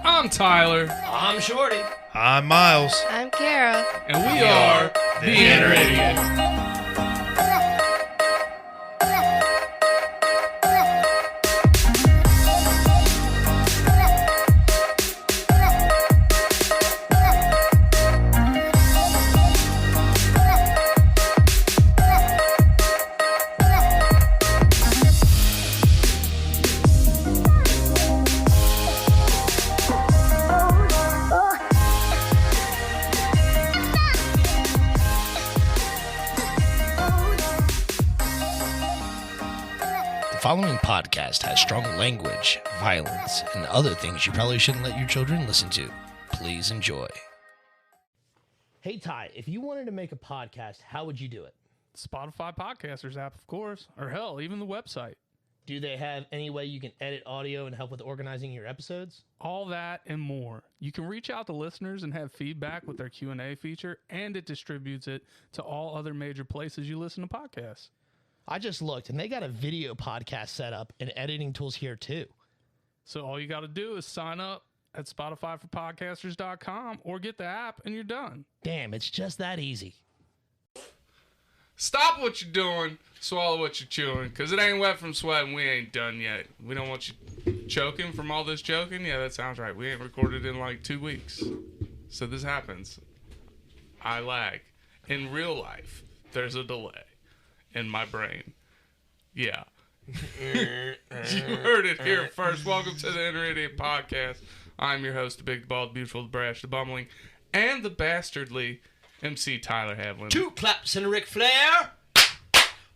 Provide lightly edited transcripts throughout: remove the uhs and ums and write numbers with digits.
I'm Tyler. I'm Shorty. I'm Myles. I'm Kara. And we are the Inner Idiot. The following podcast has strong language, violence, and other things you probably shouldn't let your children listen to. Please enjoy. Hey, Ty, if you wanted to make a podcast, how would you do it? Spotify Podcasters app, of course. Or hell, even the website. Do they have any way you can edit audio and help with organizing your episodes? All that and more. You can reach out to listeners and have feedback with their Q&A feature, and it distributes it to all other major places you listen to podcasts. I just looked, and they got a video podcast set up and editing tools here, too. So all you got to do is sign up at SpotifyForPodcasters.com or get the app, and you're done. Damn, it's just that easy. Stop what you're doing, swallow what you're chewing, because it ain't wet from sweating. We ain't done yet. We don't want you choking from all this joking. Yeah, that sounds right. We ain't recorded in like 2 weeks. So this happens. I lag. In real life, there's a delay in my brain. Yeah. You heard it here first. Welcome to the Inner Idiot Podcast. I'm your host, the big, the bald, the beautiful, the brash, the bumbling, and the bastardly MC Tyler Havlin. 2 claps and a Ric Flair.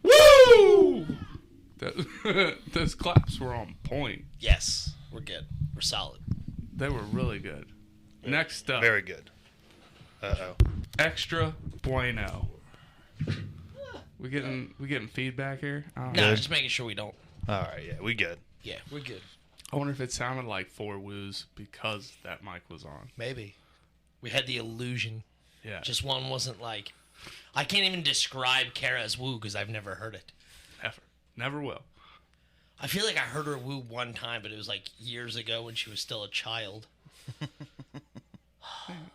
Woo! Those claps were on point. Yes, we're good. We're solid. They were really good. Next up. Very good. Uh-oh. Extra bueno. We getting feedback here? No, just making sure we don't. All right, yeah, we good. Yeah, we're good. I wonder if it sounded like 4 woos because that mic was on. Maybe. We had the illusion. Yeah. Just one wasn't like... I can't even describe Kara's woo because I've never heard it. Never will. I feel like I heard her woo one time, but it was like years ago when she was still a child.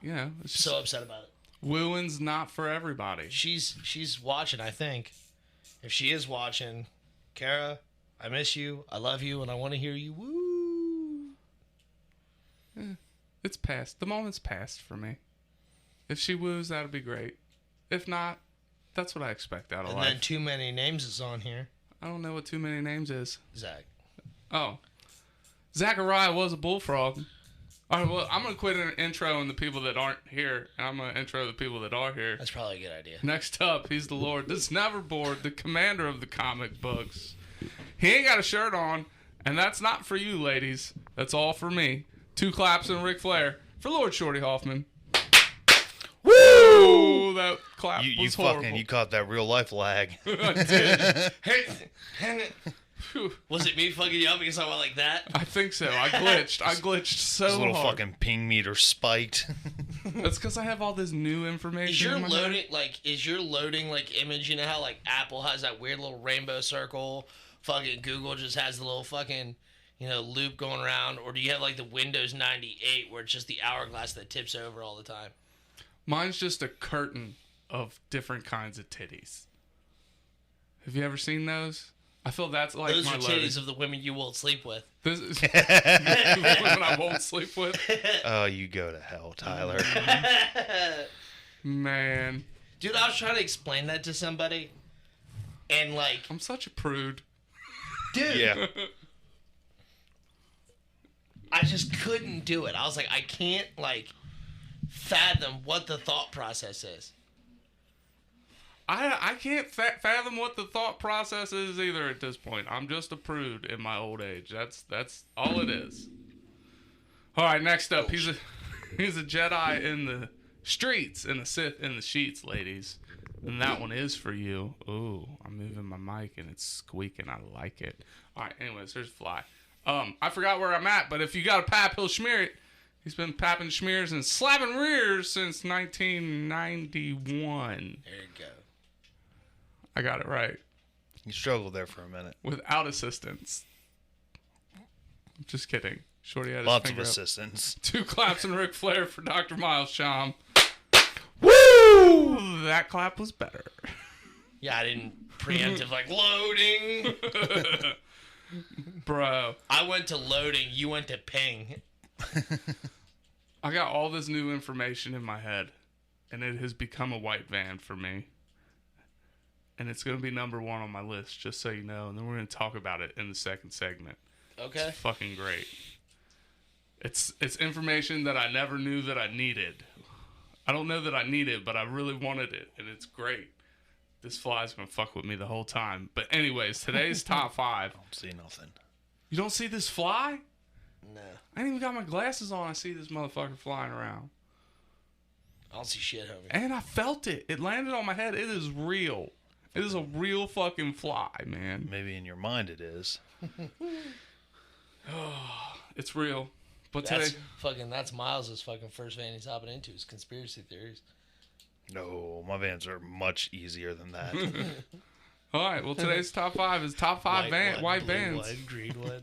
You know, it's just, So upset about it. wooing's not for everybody. She's watching, I think. If she is watching, Kara, I miss you, I love you, and I want to hear you woo. It's past. The moment's past for me. If she woos, that'd be great. If not, that's what I expect out of And life. then Too Many Names is on here. I don't know what Too Many Names is. Zach. Oh. Zachariah was a bullfrog. All right, well, I'm going to quit an intro and the people that aren't here, and I'm going to intro the people that are here. That's probably a good idea. Next up, he's the Lord that's never bored, the commander of the comic books. He ain't got a shirt on, and that's not for you, ladies. That's all for me. 2 claps and Ric Flair for Lord Shorty Hoffman. Woo! That clap was horrible. You caught that real life lag. I did. Was it me fucking you up because I went like that? I think so. I glitched so This little hard. fucking ping meter spiked. That's because I have all this new information. Is your in my loading head. like image? You know how like Apple has that weird little rainbow circle? Fucking Google just has the little fucking loop going around, or do you have like the Windows 98 where it's just the hourglass that tips over all the time? Mine's just a curtain of different kinds of titties. Have you ever seen those? I feel that's like those my are loading. titties of the women you won't sleep with. This is the women I won't sleep with. Oh, you go to hell, Tyler. Man, Dude, I was trying to explain that to somebody, and like, I'm such a prude. dude, Yeah. I just couldn't do it. I was like, I can't like fathom what the thought process is. I can't fathom what the thought process is either at this point. I'm just a prude in my old age. That's all it is. All right, next up, he's a Jedi in the streets and a Sith in the sheets, ladies. And that one is for you. Ooh, I'm moving my mic and it's squeaking. I like it. All right, anyways, here's Fly. I forgot where I'm at, but if you got a pap, he'll smear it. He's been papping schmears and slapping rears since 1991. There you go. I got it right. You struggled there for a minute. Without assistance. Just kidding. Shorty had his Lots of finger up. assistance. 2 claps and Ric Flair for Dr. Myles Sham. Woo! That clap was better. Yeah, I didn't preemptive like loading. Bro. I went to loading. You went to ping. I got all this new information in my head, and it has become a white van for me. And it's going to be number 1 on my list, just so you know. And then we're going to talk about it in the second segment. Okay. It's fucking great. It's information that I never knew that I needed. I don't know that I need it, but I really wanted it, and it's great. This fly's going to fuck with me the whole time. But anyways, today's top 5. I don't see nothing. You don't see this fly? No. I ain't even got my glasses on. I see this motherfucker flying around. I don't see shit, homie. And I felt it. It landed on my head. It is real. It is a real fucking fly, man. Maybe in your mind it is. It's real. But That's today, that's Miles' fucking first van he's hopping into is conspiracy theories. No, my vans are much easier than that. all right. Well, today's top 5 is top 5 white blue vans one, green one.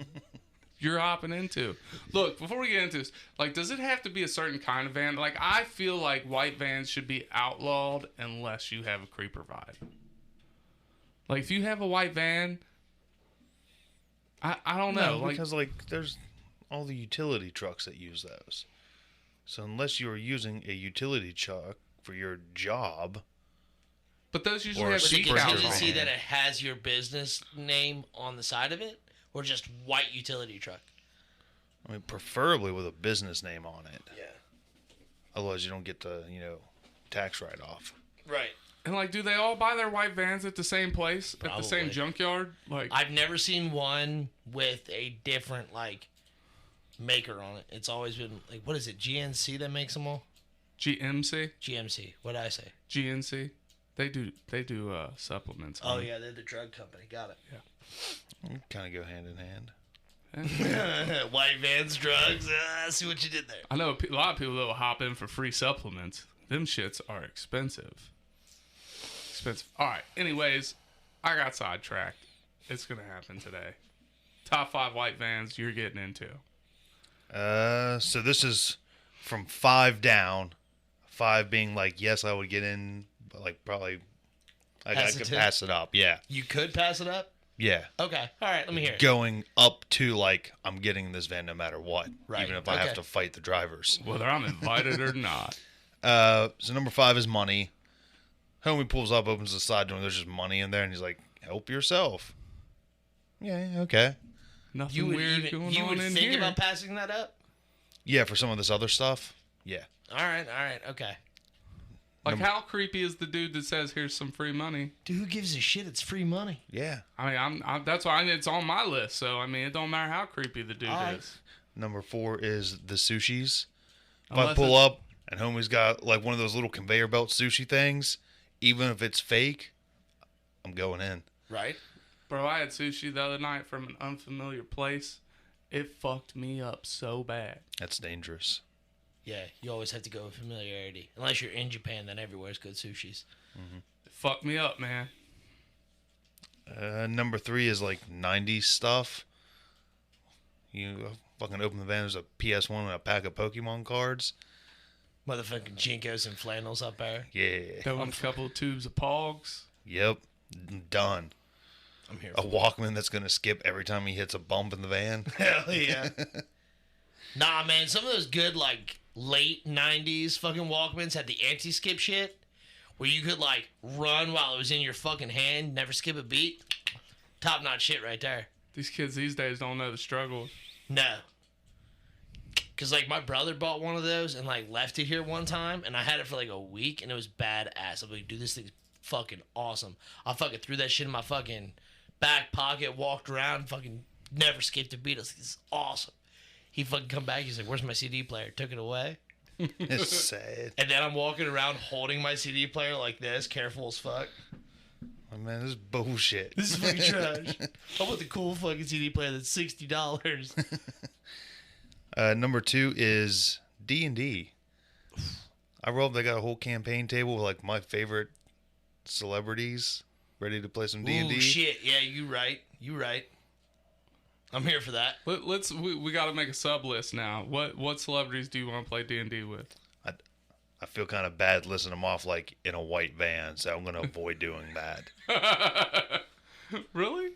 you're hopping into. Look, before we get into this, like, does it have to be a certain kind of van? Like, I feel like white vans should be outlawed unless you have a creeper vibe. Like, if you have a white van, I don't know. No, because there's all the utility trucks that use those. So unless you are using a utility truck for your job, but those usually or have a But you seat Sprinter can belts usually on see them. that it has your business name on the side of it, or just white utility truck. I mean, preferably with a business name on it. Yeah. Otherwise, you don't get the tax write-off. Right. And, like, do they all buy their white vans at the same place? At the same Probably. junkyard? Like, I've never seen one with a different maker on it. It's always been what is it? GNC that makes them all? GMC? GMC. What did I say? GNC? They do supplements. Oh yeah, they're the drug company. Got it. Kind of go hand in hand. White vans, drugs. I see what you did there. I know a lot of people that will hop in for free supplements. Them shits are expensive. All right. Anyways, I got sidetracked. It's going to happen today. Top 5 white vans you're getting into. So this is from 5 down. 5 being yes, I would get in, but probably I could Hesitant? pass it up. Yeah. You could pass it up. Yeah. Okay. All right. Let me hear it. Going up to I'm getting this van no matter what, Right. even if I Okay. have to fight the drivers. Whether I'm invited or not. So number 5 is money. Homie pulls up, opens the side door, and there's just money in there, and he's like, "Help yourself." Yeah, okay. Nothing You would weird going you on would in think here. about passing that up? Yeah, for some of this other stuff. Yeah. All right. Okay. Like, how creepy is the dude that says, "Here's some free money"? Dude, who gives a shit? It's free money. Yeah. I mean, that's why it's on my list. So, I mean, it don't matter how creepy the dude is. Number 4 is the sushis. If Unless I pull it's- up and homie's got one of those little conveyor belt sushi things, even if it's fake, I'm going in. Right. Bro, I had sushi the other night from an unfamiliar place. It fucked me up so bad. That's dangerous. Yeah, you always have to go with familiarity. Unless you're in Japan, then everywhere's good sushis. It fucked me up, man. Number 3 is 90s stuff. You fucking open the van, there's a PS1 and a pack of Pokemon cards. Motherfucking Jinkos and flannels up there. Yeah. Throw in a couple of tubes of Pogs. Yep. Done. I'm here. A Walkman that's going to skip every time he hits a bump in the van. Hell yeah. Nah, man, some of those good, late 90s fucking Walkmans had the anti-skip shit where you could, run while it was in your fucking hand, never skip a beat. Top-notch shit right there. These kids these days don't know the struggle. No. Because, my brother bought one of those and, left it here one time, and I had it for, a week, and it was badass. I'm like, dude, this thing's fucking awesome. I fucking threw that shit in my fucking back pocket, walked around, fucking never skipped a beat. I was like, this is awesome. He fucking come back, he's like, where's my CD player? Took it away. It's sad. And then I'm walking around holding my CD player like this, careful as fuck. Oh, man, this is bullshit. This is fucking trash. I want the cool fucking CD player that's $60. Number 2 is D&D. I roll up, they got a whole campaign table with my favorite celebrities ready to play some D&D. Ooh, shit. Yeah, you right. I'm here for that. We got to make a sub list now. What celebrities do you want to play D&D with? I feel kind of bad listing them off like in a white van, so I'm going to avoid doing that. Really?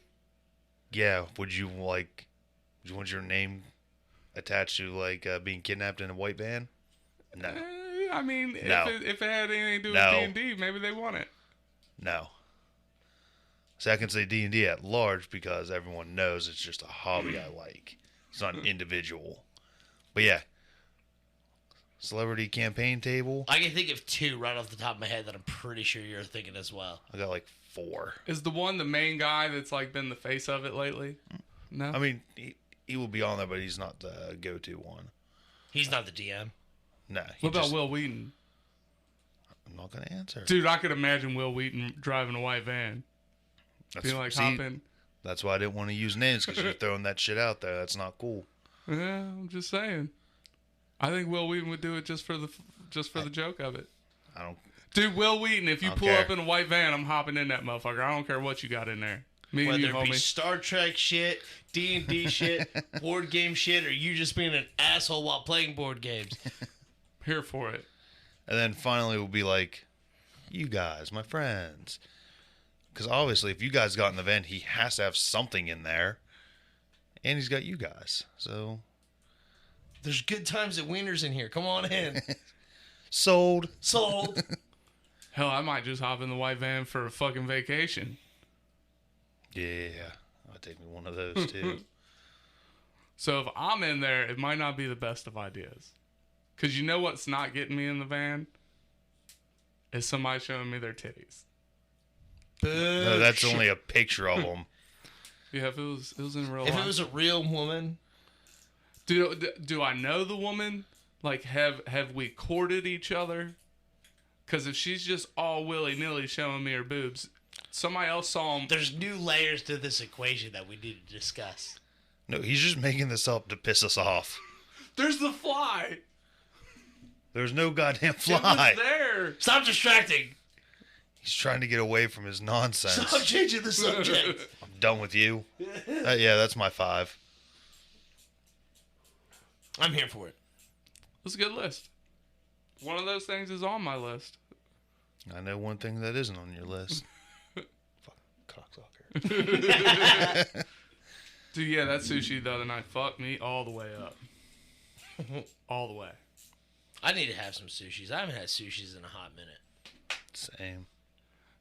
Yeah. Would you want your name attached to like being kidnapped in a white van? No. I mean, No. if it had anything to do No. with D&D, maybe they want it. No. So I can say D&D at large because everyone knows it's just a hobby I like. It's not an individual. But yeah. Celebrity campaign table. I can think of 2 right off the top of my head that I'm pretty sure you're thinking as well. I got like 4. Is the one the main guy that's like been the face of it lately? No. I mean, he will be on there, but he's not the go-to one. He's not the DM. No. What about Will Wheaton? I'm not going to answer. Dude, I could imagine Will Wheaton driving a white van. Being like, hop in. That's why I didn't want to use names, because you're throwing that shit out there. That's not cool. Yeah, I'm just saying. I think Will Wheaton would do it just for the joke of it. I don't. Dude, Will Wheaton, if you pull care. up in a white van, I'm hopping in that motherfucker. I don't care what you got in there. Me and Whether you, it be homie. Star Trek shit, D&D shit, board game shit, or you just being an asshole while playing board games. Here for it. And then finally we'll be like, you guys, my friends. Because obviously, if you guys got in the van, he has to have something in there. And he's got you guys. So. There's good times at Wieners in here. Come on in. Sold. Sold. Hell, I might just hop in the white van for a fucking vacation. Yeah. I'll take me one of those, too. So if I'm in there, it might not be the best of ideas. Because you know what's not getting me in the van? Is somebody showing me their titties. No, that's only a picture of them. Yeah, if it was in real If life. it was a real woman... Do I know the woman? Like, have we courted each other? Because if she's just all willy-nilly showing me her boobs, somebody else saw them. There's new layers to this equation that we need to discuss. No, he's just making this up to piss us off. There's the fly. There's no goddamn It fly. was there. Stop distracting. He's trying to get away from his nonsense. Stop changing the subject. I'm done with you. Yeah, that's my 5. I'm here for it. It's a good list. One of those things is on my list. I know one thing that isn't on your list. Fucking cocksucker. Dude, yeah, that sushi the other night fucked me all the way up. All the way. I need to have some sushis. I haven't had sushis in a hot minute. Same.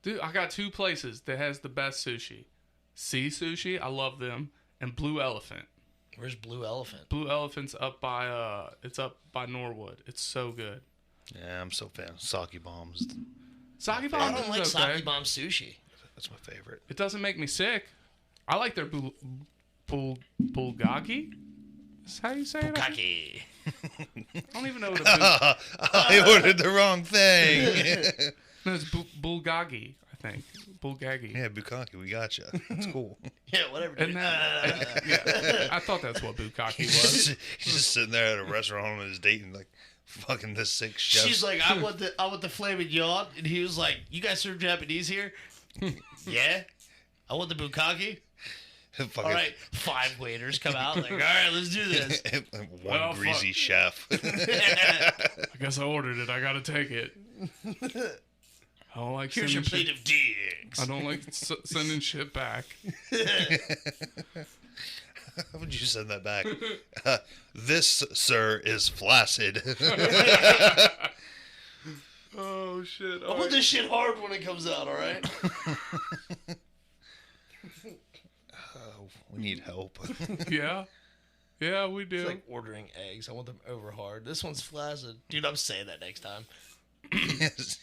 Dude, I got 2 places that has the best sushi. Sea Sushi, I love them, and Blue Elephant. Where's Blue Elephant? Blue Elephant's up by Norwood. It's so good. Yeah, I'm so fan of sake bombs. Sake I Bomb don't like is okay. sake bomb sushi. That's my favorite. It doesn't make me sick. I like their bulgogi. Is how you say it? Bukkake. I don't even know what a I ordered the wrong thing. no, it's bulgogi, I think. Bulgogi. Yeah, bukkake, we got you. That's cool. Yeah, whatever. And that, yeah, I thought that's what bukkake was. He's just sitting there at a restaurant with his date and like fucking this sick chef. She's like, I want the flaming yacht, and he was like, you guys serve Japanese here? Yeah. I want the bukkake. Fucking, All right, 5 waiters come out like, all right, let's do this. one Well, greasy chef. I guess I ordered it. I gotta take it. I don't like Here's your sending plate shit. of dicks. I don't like sending shit back. How would you send that back? This, sir, is flaccid. Oh shit! I want this shit hard when it comes out, all right? We need help. Yeah, we do. It's like ordering eggs. I want them over hard. This one's flaccid. Dude, I'm saying that next time. Yes.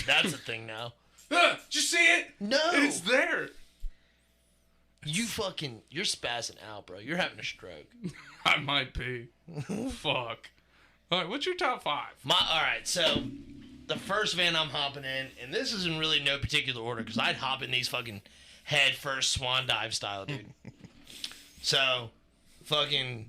That's a thing now. Did you see it? No. It's there. You're spazzing out, bro. You're having a stroke. I might be. Fuck. All right, what's your top 5? All right, so the first van I'm hopping in, and this is in really no particular order, because I'd hop in these fucking head first swan dive style, dude. So, fucking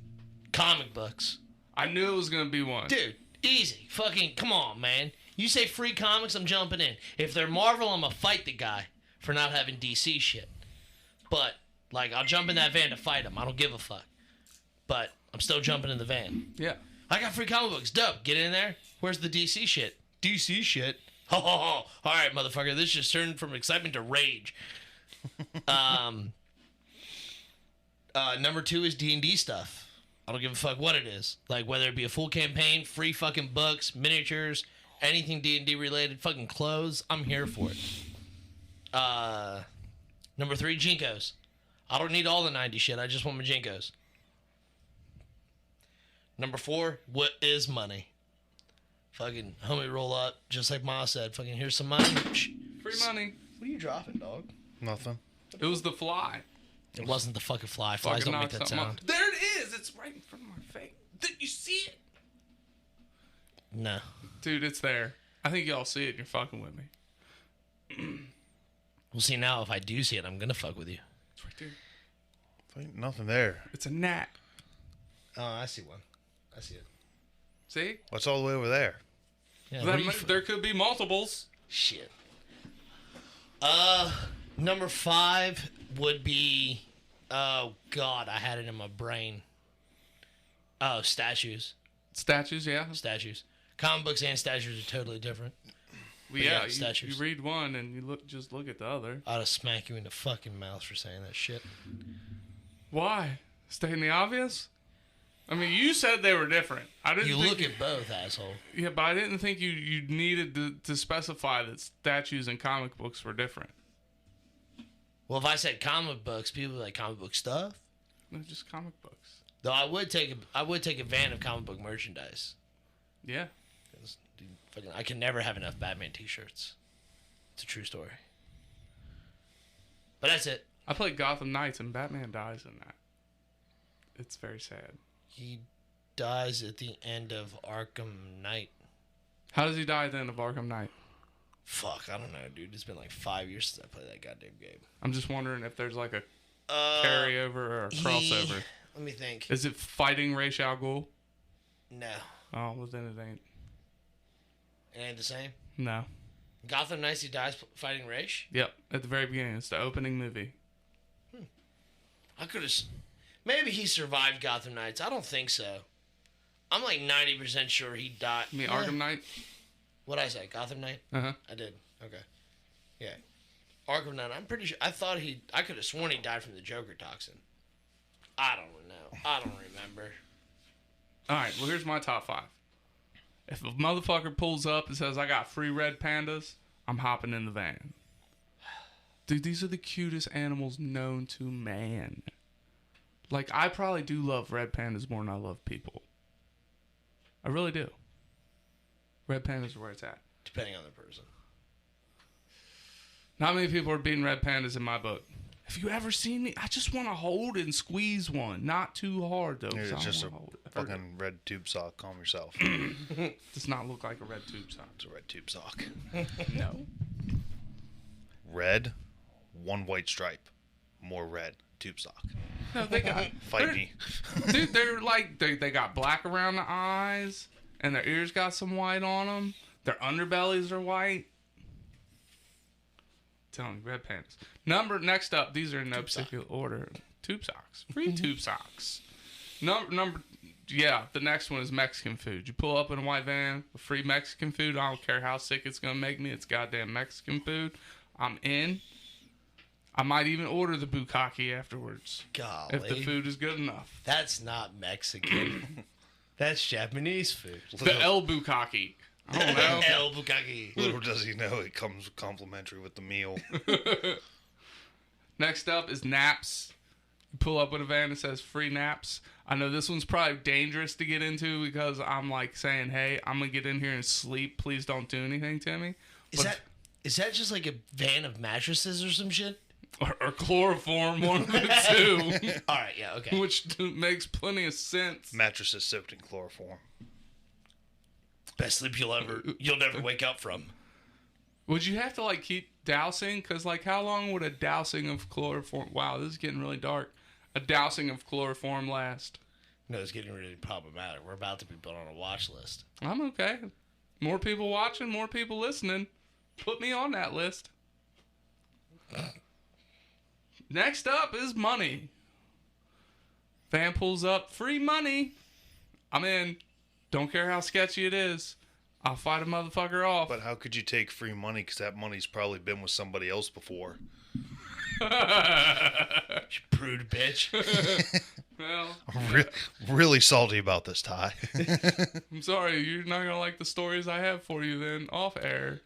comic books. I knew it was gonna be one. Dude, easy. Fucking, come on, man. You say free comics, I'm jumping in. If they're Marvel, I'm gonna fight the guy for not having DC shit. But Like, I'll jump in that van to fight them. I don't give a fuck. But I'm still jumping in the van. Yeah. I got free comic books. Dope. Get in there. Where's the DC shit? DC shit. Ho, ho, ho. All right, motherfucker. This just turned from excitement to rage. Number 2 is D&D stuff. I don't give a fuck what it is. Like, whether it be a full campaign, free fucking books, miniatures, anything D&D related, fucking clothes, I'm here for it. Number 3, Jinkos. I don't need all the 90s shit. I just want my Jinkos. Number 4, what is money? Fucking homie roll up, just like Ma said. Fucking here's some money. Free money. What are you dropping, dog? Nothing. It was the fly. It wasn't the fucking fly. Flies Fucking don't make knocked that something sound. off. There it is. It's right in front of my face. Did you see it? No. Dude, it's there. I think y'all see it and you're fucking with me. We'll see now. If I do see it, I'm gonna fuck with you. It's right there. Ain't nothing there. It's a gnat. Oh, I see one. I see it. See? What's all the way over there? Yeah, That there could be multiples. Shit. Number 5 would be, oh God, I had it in my brain. Oh, statues. Statues, yeah. Statues. Comic books and statues are totally different. Well, yeah, yeah, you statues. read one and you just look at the other. I'd have smacked you in the fucking mouth for saying that shit. Why? Stating the obvious? I mean, you said they were different. I didn't. You think look at both, asshole. Yeah, but I didn't think you needed to specify that statues and comic books were different. Well, if I said comic books, people would be like comic book stuff. They're just comic books. Though I would take a van of comic book merchandise. Yeah. 'Cause, dude, fucking, I can never have enough Batman t-shirts. It's a true story. But that's it. I played Gotham Knights and Batman dies in that. It's very sad. He dies at the end of Arkham Knight. How does he die at the end of Arkham Knight? Fuck, I don't know, dude. It's been like 5 years since I played that goddamn game. I'm just wondering if there's like a carryover or a crossover. Let me think. Is it fighting Ra's al Ghul? No. Oh, well then it ain't. It ain't the same? No. Gotham Knights, he dies fighting Ra's? Yep, at the very beginning. It's the opening movie. I could have... Maybe he survived Gotham Knights. I don't think so. I'm like 90% sure he died. You mean Arkham Knight? What'd I say? Gotham Knight? Uh-huh. I did. Okay. Yeah. Arkham Knight, I'm pretty sure... I could have sworn he died from the Joker toxin. I don't know. I don't remember. Alright, well here's my top 5. If a motherfucker pulls up and says, I got free red pandas, I'm hopping in the van. Dude, these are the cutest animals known to man. Like, I probably do love red pandas more than I love people. I really do. Red pandas are where it's at. Depending on the person. Not many people are beating red pandas in my book. Have you ever seen me? I just want to hold and squeeze one. Not too hard, though. It's just a hold it. fucking red tube sock. Calm yourself. Does not look like a red tube sock. It's a red tube sock. No. Red, one white stripe. More red. Tube sock. No, they got... Fight me. Dude, they're like... They got black around the eyes. And their ears got some white on them. Their underbellies are white. Telling you, red pandas. Next up, these are in no particular order. Tube socks. Free tube socks. Yeah, the next one is Mexican food. You pull up in a white van with free Mexican food. I don't care how sick it's going to make me. It's goddamn Mexican food. I'm in. I might even order the bukkake afterwards. Golly. If the food is good enough. That's not Mexican. That's Japanese food. The El bukkake. I don't know. El bukkake. Little does he know it comes complimentary with the meal. Next up is naps. You pull up with a van that says free naps. I know this one's probably dangerous to get into because I'm like saying, hey, I'm going to get in here and sleep. Please don't do anything to me. Is that just like a van of mattresses or some shit? Or chloroform, one of the two. All right, yeah, okay. Which makes plenty of sense. Mattresses soaked in chloroform. Best sleep you'll never wake up from. Would you have to like keep dousing? Because like how long would a dousing of chloroform... Wow, this is getting really dark. A dousing of chloroform last? No, it's getting really problematic. We're about to be put on a watch list. I'm okay. More people watching, more people listening. Put me on that list. Next up is money. Van pulls up, free money. I'm in. Don't care how sketchy it is. I'll fight a motherfucker off. But how could you take free money? Because that money's probably been with somebody else before. You prude bitch. Well, Really salty about this, Ty. I'm sorry. You're not going to like the stories I have for you then off air.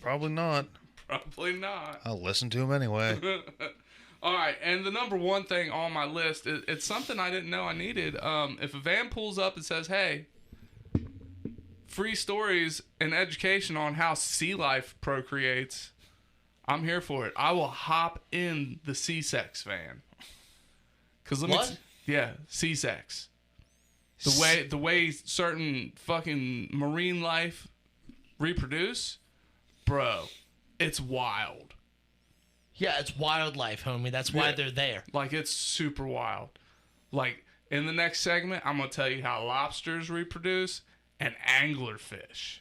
Probably not. Probably not. I'll listen to him anyway. All right, and the number one thing on my list, it's something I didn't know I needed. If a van pulls up and says, hey, free stories and education on how sea life procreates, I'm here for it. I will hop in the C-Sex van. What? Yeah, C-Sex. The way certain fucking marine life reproduce, bro, it's wild. Yeah, it's wildlife, homie. That's why they're there. Like, it's super wild. Like, in the next segment, I'm going to tell you how lobsters reproduce and anglerfish.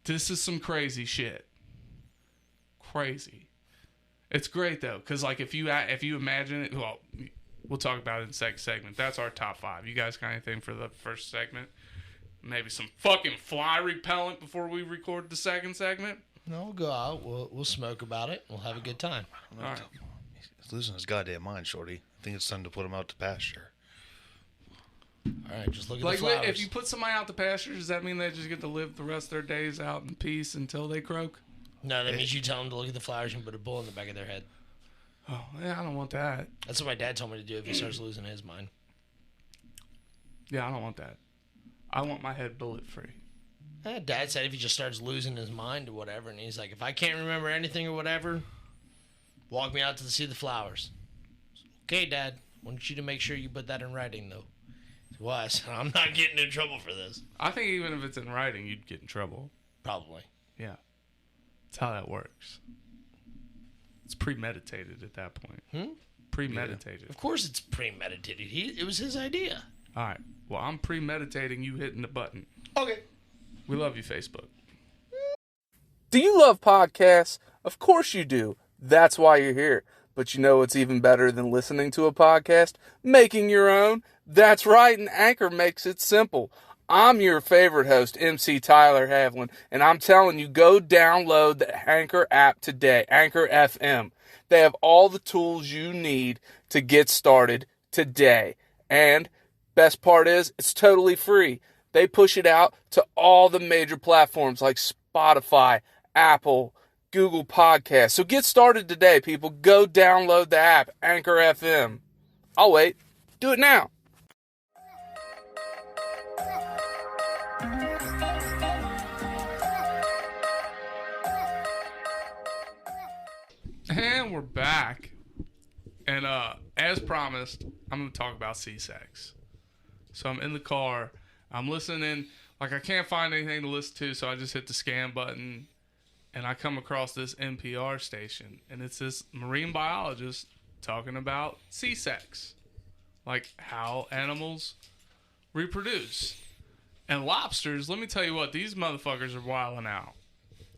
This is some crazy shit. Crazy. It's great, though, because, like, if you imagine it, well, we'll talk about it in the second segment. That's our top 5. You guys got anything for the first segment? Maybe some fucking fly repellent before we record the second segment? No, we'll go out. We'll smoke about it. We'll have a good time. All right. He's losing his goddamn mind, Shorty. I think it's time to put him out to pasture. All right, just look at Like, the flowers. if you put somebody out to pasture, does that mean they just get to live the rest of their days out in peace until they croak? No, that means you tell them to look at the flowers and put a bull in the back of their head. Oh, yeah, I don't want that. That's what my dad told me to do if he starts losing his mind. Yeah, I don't want that. I want my head bullet free. Dad said if he just starts losing his mind or whatever, and he's like, if I can't remember anything or whatever, walk me out to see the flowers. Okay, Dad. I want you to make sure you put that in writing, though. Why? I said, I'm not getting in trouble for this. I think even if it's in writing, you'd get in trouble. Probably. Yeah. That's how that works. It's premeditated at that point. Premeditated. Of course it's premeditated. It was his idea. All right. Well, I'm premeditating you hitting the button. Okay. We love you, Facebook. Do you love podcasts? Of course you do. That's why you're here. But you know what's even better than listening to a podcast? Making your own. That's right, and Anchor makes it simple. I'm your favorite host, MC Tyler Havlin, and I'm telling you, go download the Anchor app today, Anchor FM. They have all the tools you need to get started today. And best part is, it's totally free. They push it out to all the major platforms like Spotify, Apple, Google Podcasts. So get started today, people. Go download the app, Anchor FM. I'll wait. Do it now. And we're back. And as promised, I'm going to talk about C-Sex. So I'm in the car. I'm listening. Like, I can't find anything to listen to, so I just hit the scan button. And I come across this NPR station. And it's this marine biologist talking about C-Sex. Like, how animals reproduce. And lobsters, let me tell you what, these motherfuckers are wilding out.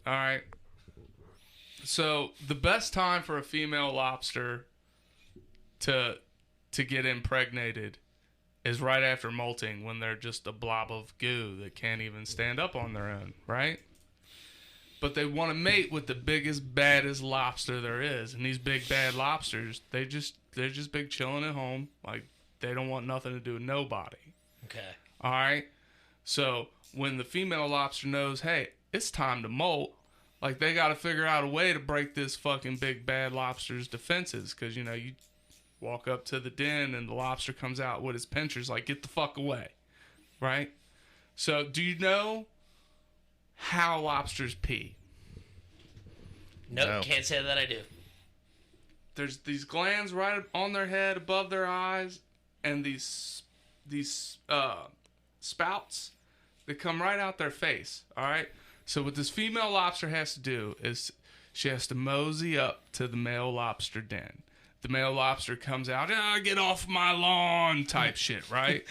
All right? So, the best time for a female lobster to get impregnated is right after molting, when they're just a blob of goo that can't even stand up on their own, right? But they want to mate with the biggest, baddest lobster there is. And these big, bad lobsters, they're just big chilling at home. Like, they don't want nothing to do with nobody. Okay. All right? So, when the female lobster knows, hey, it's time to molt, like, they got to figure out a way to break this fucking big, bad lobster's defenses. Because, you know, you walk up to the den and the lobster comes out with his pinchers, like, get the fuck away. Right? So, do you know how lobsters pee? Nope, No. Can't say that I do. There's these glands right on their head, above their eyes, and these spouts that come right out their face. All right. So what this female lobster has to do is she has to mosey up to the male lobster den. The male lobster comes out, get off my lawn, type shit, right?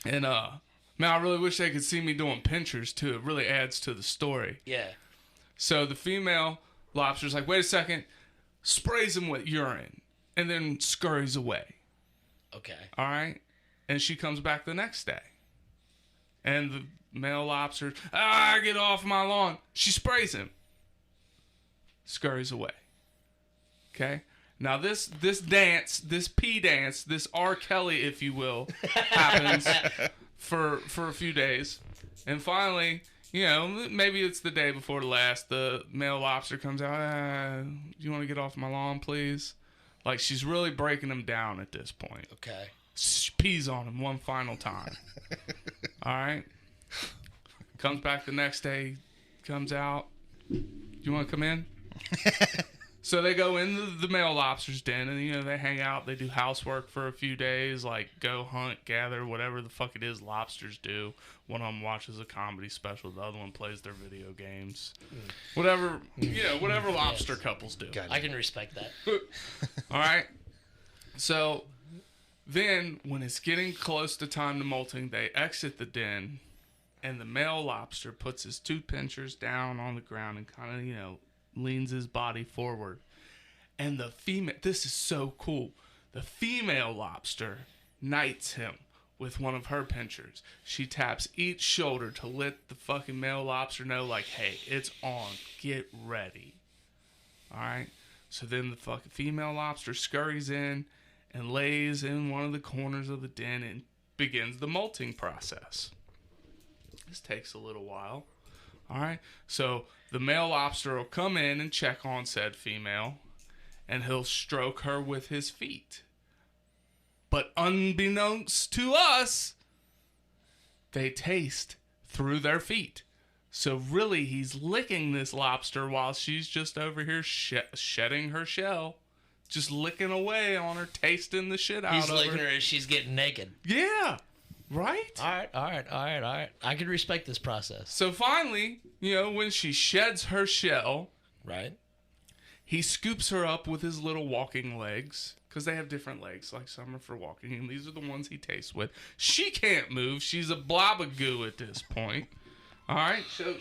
And man, I really wish they could see me doing pinchers too. It really adds to the story. Yeah. So the female lobster's like, wait a second, sprays him with urine, and then scurries away. Okay. All right? And she comes back the next day. And the male lobster, get off my lawn. She sprays him. Scurries away. Okay? Now this dance, this pee dance, this R. Kelly, if you will, happens for a few days. And finally, maybe it's the day before the last, the male lobster comes out, do you want to get off my lawn, please? Like, she's really breaking him down at this point. Okay. She pees on him one final time. All right? Comes back the next day, comes out. You want to come in? So they go into the male lobster's den, and, they hang out. They do housework for a few days, like go hunt, gather, whatever the fuck it is lobsters do. One of them watches a comedy special. The other one plays their video games. Whatever lobster couples do. I can respect that. All right? So then, when it's getting close to time to molting, they exit the den, and the male lobster puts his two pinchers down on the ground and kind of, leans his body forward. And the female, this is so cool, the female lobster knights him with one of her pinchers. She taps each shoulder to let the fucking male lobster know, like, hey, it's on, get ready. Alright? So then the fucking female lobster scurries in and lays in one of the corners of the den and begins the molting process. This takes a little while. Alright? So the male lobster will come in and check on said female, and he'll stroke her with his feet. But unbeknownst to us, they taste through their feet. So really, he's licking this lobster while she's just over here shedding her shell. Just licking away on her, tasting the shit out of her. He's licking her as she's getting naked. Yeah. Right? All right. I can respect this process. So finally, when she sheds her shell, right, he scoops her up with his little walking legs, because they have different legs, like some are for walking, and these are the ones he tastes with. She can't move. She's a blob of goo at this point. All right? So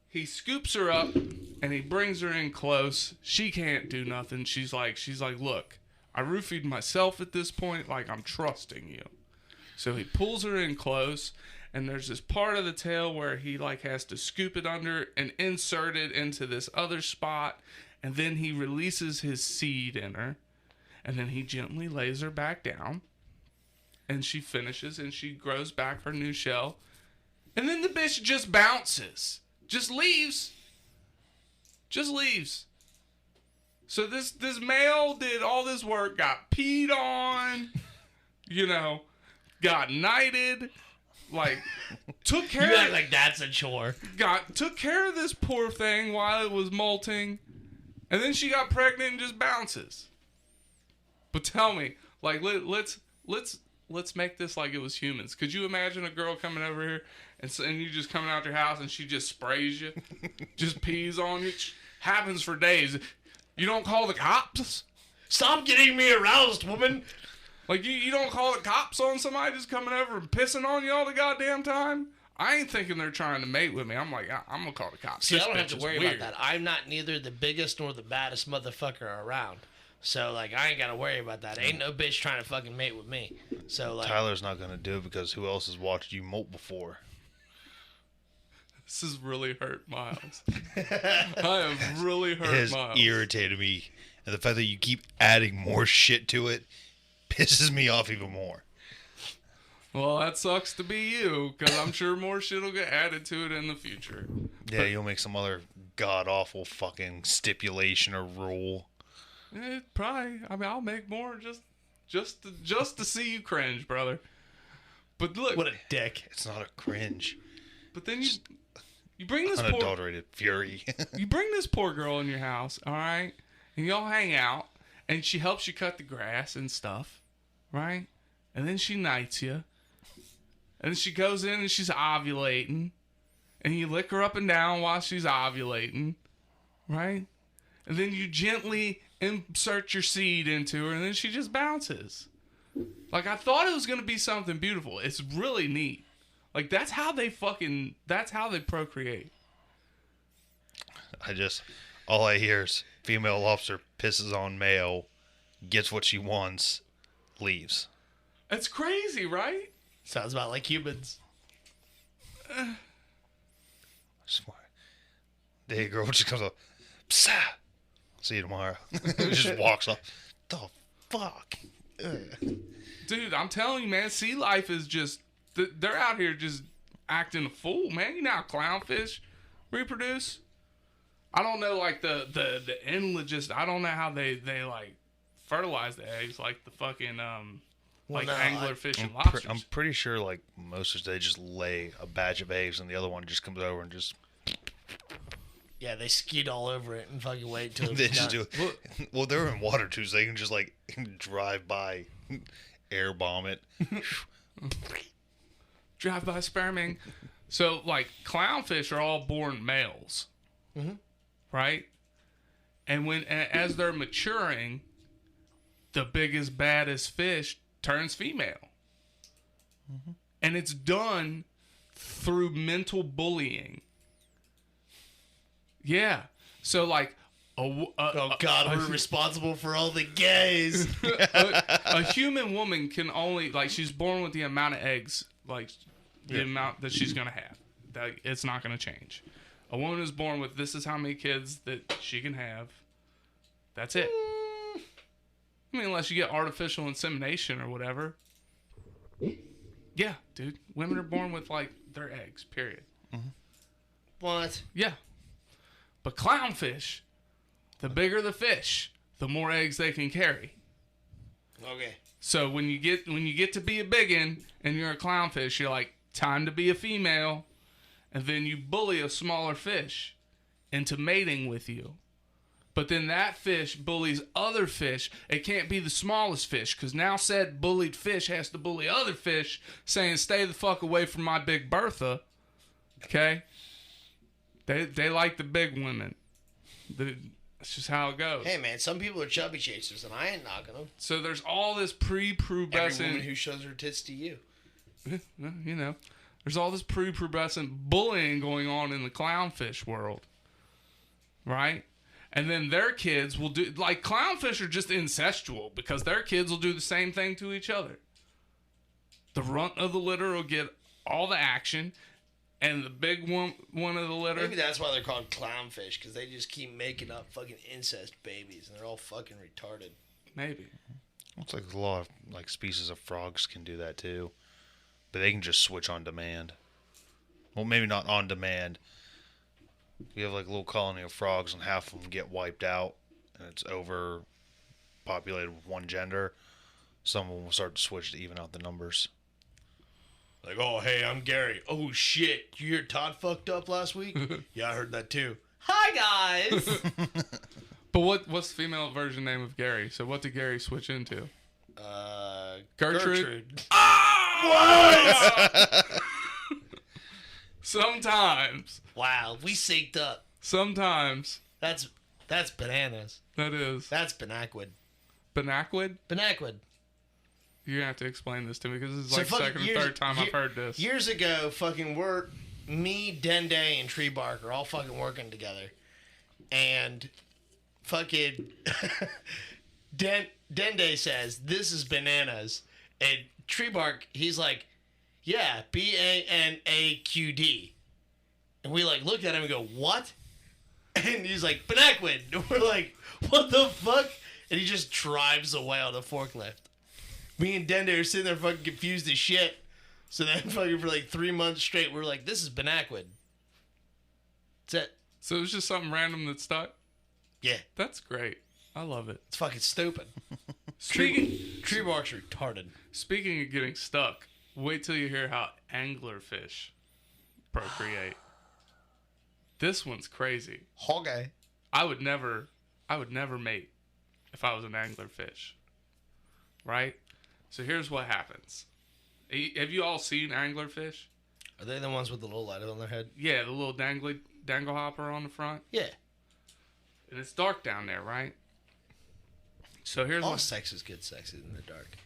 he scoops her up, and he brings her in close. She can't do nothing. She's like, look, I roofied myself at this point, like, I'm trusting you. So he pulls her in close, and there's this part of the tail where he, like, has to scoop it under and insert it into this other spot, and then he releases his seed in her, and then he gently lays her back down, and she finishes, and she grows back her new shell, and then the bitch just bounces. Just leaves. So this male did all this work, got peed on, got knighted, like, took care You act like that's a chore. took care of this poor thing while it was molting, and then she got pregnant and just bounces. But tell me, like, let's make this like it was humans. Could you imagine a girl coming over here and you just coming out your house and she just sprays you, just pees on you? Happens for days. You don't call the cops? Stop getting me aroused, woman. Like, you don't call the cops on somebody just coming over and pissing on you all the goddamn time? I ain't thinking they're trying to mate with me. I'm like, I'm going to call the cops. See, This I don't have bitch to is worry weird. about that. I'm not neither the biggest nor the baddest motherfucker around. So, like, I ain't got to worry about that. Ain't no bitch trying to fucking mate with me. So, like... Tyler's not going to do it because who else has watched you molt before? This has really hurt Myles. I have really hurt It has Myles. irritated me. And the fact that you keep adding more shit to it pisses me off even more. Well, that sucks to be you, because I'm sure more shit will get added to it in the future. Yeah, you'll make some other god-awful fucking stipulation or rule. Probably. I mean, I'll make more just to see you cringe, brother. But look, What a dick. It's not a cringe. but then you bring this poor Unadulterated fury. you bring this poor girl in your house, all right, and y'all hang out, and she helps you cut the grass and stuff, right? And then she knights you, and then she goes in and she's ovulating, and you lick her up and down while she's ovulating, right? And then you gently insert your seed into her, and then she just bounces. Like, I thought it was going to be something beautiful. It's really neat. Like, that's how they procreate. All I hear is Female lobster pisses on male, gets what she wants, leaves. That's crazy, right? Sounds about like humans. Smart. The girl just comes up. Psah! See you tomorrow. Just walks off. The fuck? Dude, I'm telling you, man, sea life is just... They're out here just acting a fool, man. You know how clownfish reproduce? I don't know, like, the endless... I don't know how they like, fertilize the eggs like the fucking, anglerfish and lobsters. I'm pretty sure, like, most of they just lay a batch of eggs and the other one just comes over and just... Yeah, they skeet all over it and fucking wait till they it's just done. do it. Well, they're in water too, so they can just like drive by, air bomb it. Drive by sperming. So, like, clownfish are all born males, right? And as they're maturing, the biggest, baddest fish turns female, and it's done through mental bullying. Yeah. So, like, oh God, we're responsible for all the gays. a human woman can only, like, she's born with the amount of eggs, like, the amount that she's gonna have. That it's not gonna change. A woman is born with this is how many kids that she can have. That's it. I mean, unless you get artificial insemination or whatever. Yeah, dude. Women are born with, like, their eggs. Period. What? Yeah. But clownfish, the bigger the fish, the more eggs they can carry. Okay. So when you get to be a biggin and you're a clownfish, you're like, time to be a female, and then you bully a smaller fish into mating with you. But then that fish bullies other fish. It can't be the smallest fish, because now said bullied fish has to bully other fish, saying, stay the fuck away from my big Bertha. Okay? They like the big women. That's just how it goes. Hey, man, some people are chubby chasers, and I ain't knocking them. So there's all this prepubescent... Every woman who shows her tits to you. You know. There's all this prepubescent bullying going on in the clownfish world. Right? And then their kids will do... Like, clownfish are just incestual, because their kids will do the same thing to each other. The runt of the litter will get all the action... And the big one of the litter... Maybe that's why they're called clownfish, because they just keep making up fucking incest babies, and they're all fucking retarded. Maybe. It's like a lot of like species of frogs can do that too. But they can just switch on demand. Well, maybe not on demand. You have like a little colony of frogs and half of them get wiped out, and it's overpopulated with one gender. Some of them will start to switch to even out the numbers. Like, oh, hey, I'm Gary. Oh, shit. You hear Todd fucked up last week? Yeah, I heard that too. Hi, guys. But what's the female version name of Gary? So what did Gary switch into? Gertrude. Ah! What? Sometimes. Wow, we synced up. Sometimes. That's bananas. That is. That's Benaquid. Benaquid? Benaquid. You're going to have to explain this to me, because this is like the second or third time I've heard this. Years ago, fucking me, Dende, and Tree Bark are all fucking working together. And fucking Dende says, this is bananas. And Tree Bark, he's like, yeah, Banaqd. And we like looked at him and go, what? And he's like, Benaquid. And we're like, what the fuck? And he just drives away on the forklift. Me and Dende are sitting there fucking confused as shit. So then fucking for like 3 months straight, we're like, this is Benaquid. That's it. So it was just something random that stuck? Yeah. That's great. I love it. It's fucking stupid. Tree bark's retarded. Speaking of getting stuck, wait till you hear how anglerfish procreate. This one's crazy. Okay. I would never mate if I was an anglerfish. Right? So here's what happens. Have you all seen anglerfish? Are they the ones with the little light on their head? Yeah, the little dangle hopper on the front. Yeah. And it's dark down there, right? So here's all sex is good sex in the dark.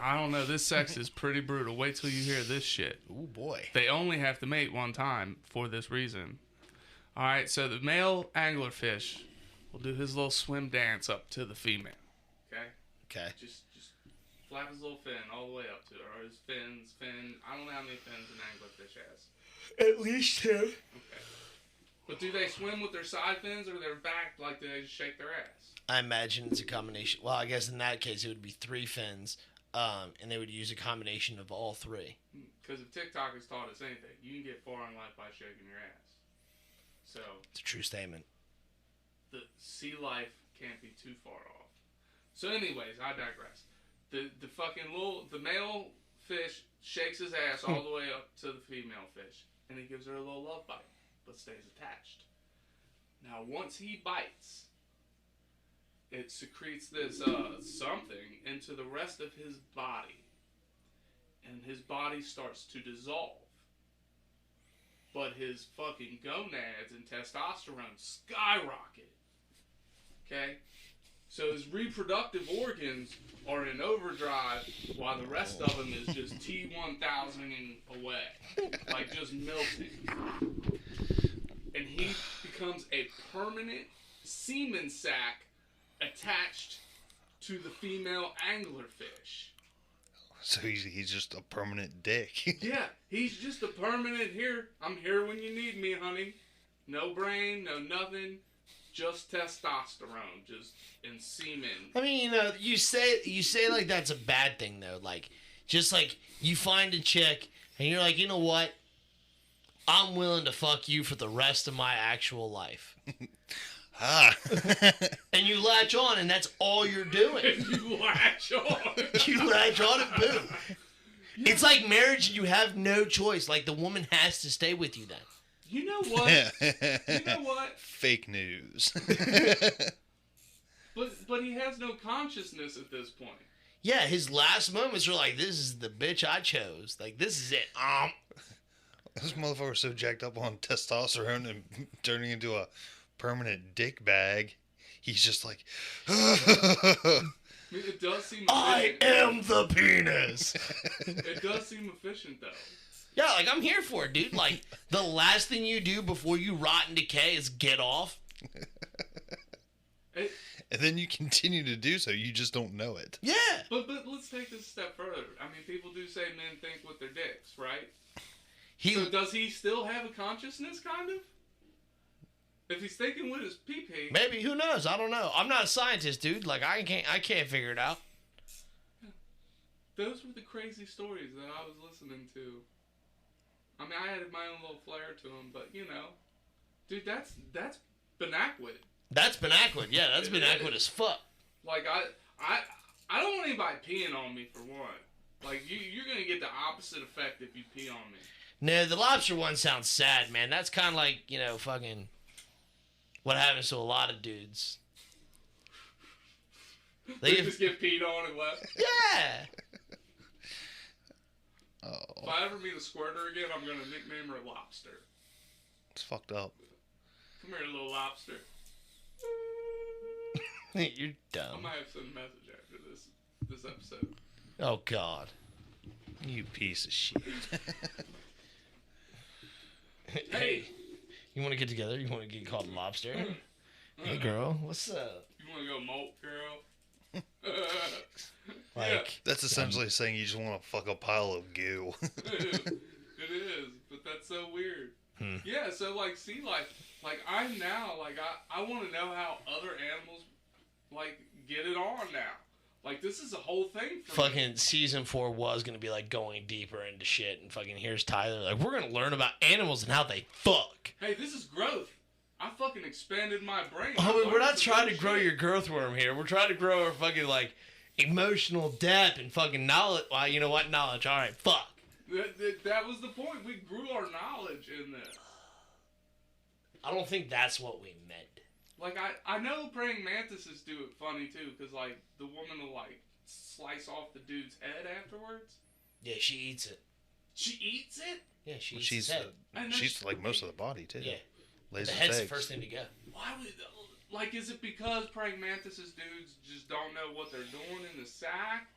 I don't know. This sex is pretty brutal. Wait till you hear this shit. Ooh, boy. They only have to mate one time for this reason. All right, so the male anglerfish will do his little swim dance up to the female. Okay? Okay. Just flap his little fin all the way up to her. Or his fin. I don't know how many fins an anglerfish has. At least 10. Okay. But do they swim with their side fins or their back, like do they just shake their ass? I imagine it's a combination. Well, I guess in that case it would be 3 fins, and they would use a combination of all 3. Because if TikTok has taught us anything, you can get far in life by shaking your ass. So It's a true statement. the sea life can't be too far off. So anyways, I digress. The male fish shakes his ass all the way up to the female fish, and he gives her a little love bite, but stays attached. Now, once he bites, it secretes this something into the rest of his body, and his body starts to dissolve. But his fucking gonads and testosterone skyrocket. Okay? So his reproductive organs are in overdrive while the rest of him is just T1000ing away. Like just melting. And he becomes a permanent semen sac attached to the female anglerfish. So he's just a permanent dick. Yeah, he's just a permanent here. I'm here when you need me, honey. No brain, no nothing. Just testosterone, just in semen. I mean, you say like that's a bad thing though. Like, just like you find a chick and you're like, you know what? I'm willing to fuck you for the rest of my actual life. And you latch on, and that's all you're doing. You latch on. You latch on and boom. Yeah. It's like marriage. You have no choice. Like the woman has to stay with you then. You know what? You know what? Fake news. But he has no consciousness at this point. Yeah, his last moments are like, this is the bitch I chose. Like, this is it. This motherfucker's so jacked up on testosterone and turning into a permanent dick bag. He's just like, It does seem efficient. I am the penis. It does seem efficient, though. Yeah, like, I'm here for it, dude. Like, the last thing you do before you rot and decay is get off. And then you continue to do so. You just don't know it. Yeah. But let's take this a step further. I mean, people do say men think with their dicks, right? So does he still have a consciousness, kind of? If he's thinking with his pee-pee... Maybe, who knows? I don't know. I'm not a scientist, dude. Like, I can't figure it out. Those were the crazy stories that I was listening to. I mean, I added my own little flair to them, but, you know. Dude, that's benaquid. That's benaquid. Yeah, that's benaquid as fuck. Like, I don't want anybody peeing on me, for one. Like, you're going to get the opposite effect if you pee on me. No, the lobster one sounds sad, man. That's kind of like, you know, fucking what happens to a lot of dudes. They just get peed on and left? Yeah. Oh. If I ever meet a squirter again, I'm going to nickname her Lobster. It's fucked up. Come here, little lobster. You're I dumb. might have some message after this episode. Oh, God. You piece of shit. Hey! You want to get together? You want to get called lobster? Hey, girl. What's up? You want to go molt, girl? Like, That's essentially saying you just want to fuck a pile of goo. It is, but that's so weird. Yeah, so like sea life, like I'm now, like I want to know how other animals like get it on now. Like this is a whole thing for fucking me. season 4 was going to be like going deeper into shit, and fucking here's Tyler. Like, we're going to learn about animals and how they fuck. Hey, this is growth. I fucking expanded my brain. Oh, we're not trying to grow your growth worm here. We're trying to grow our fucking like emotional depth and fucking knowledge. Well, you know what? Knowledge. All right, fuck. That was the point. We grew our knowledge in this. I don't think that's what we meant. Like, I know praying mantises do it funny, too, because, like, the woman will, like, slice off the dude's head afterwards. Yeah, she eats it. She eats it? Yeah, she eats She's his head. she's like most of the body too. Yeah. Lays The its head's the eggs. first thing to go. Why would, like, is it because praying mantises dudes just don't know what they're doing in the sack?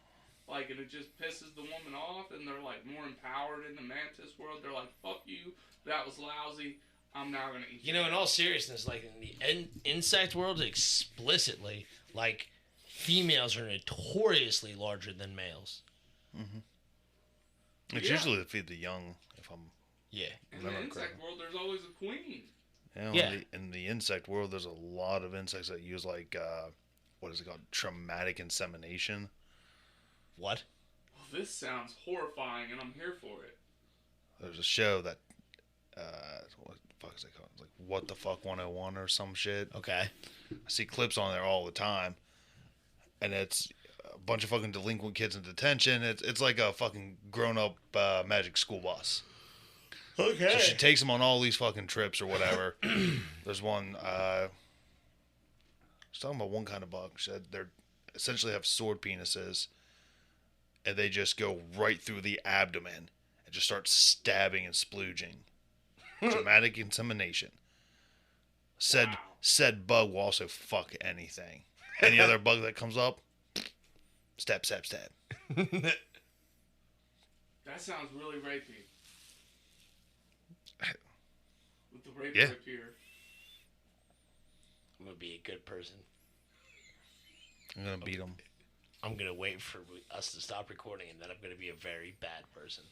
Like, and it just pisses the woman off, and they're, like, more empowered in the mantis world. They're like, fuck you, that was lousy. I'm now gonna eat. You know, in all seriousness, like in the insect world, explicitly, like females are notoriously larger than males. It's usually to feed the young. If I'm Yeah. In the insect world, there's always a queen. In the insect world, there's a lot of insects that use like what is it called? Traumatic insemination. What? Well, this sounds horrifying, and I'm here for it. There's a show that what the fuck is it called? It's like What the Fuck 101 or some shit. Okay. I see clips on there all the time, and it's a bunch of fucking delinquent kids in detention. It's like a fucking grown up magic school bus. Okay. So she takes them on all these fucking trips or whatever. There's one. I was talking about one kind of bug. She said they essentially have sword penises, and they just go right through the abdomen and just start stabbing and splooging. Dramatic insemination. Said bug will also fuck anything. Any other bug that comes up, stab. That sounds really rapey. With the rape right here. I'm gonna be a good person. I'm gonna beat them. I'm gonna wait for us to stop recording, and then I'm gonna be a very bad person.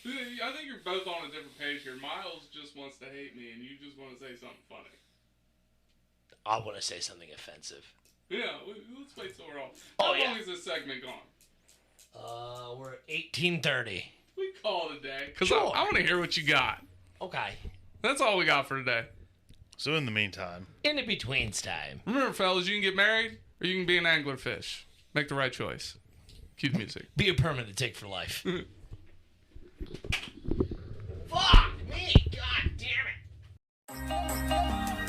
I think you're both on a different page here. Miles just wants to hate me, and you just want to say something funny. I want to say something offensive. Yeah, let's wait till we're all. Oh, How long is this segment gone? We're at 18:30. We call it a day. Because Sure. I want to hear what you got. Okay. That's all we got for today. So in the meantime, In the betweens time. Remember, fellas, you can get married or you can be an anglerfish. Make the right choice. Cue the music. Be a permanent tick for life. Fuck me! God damn it!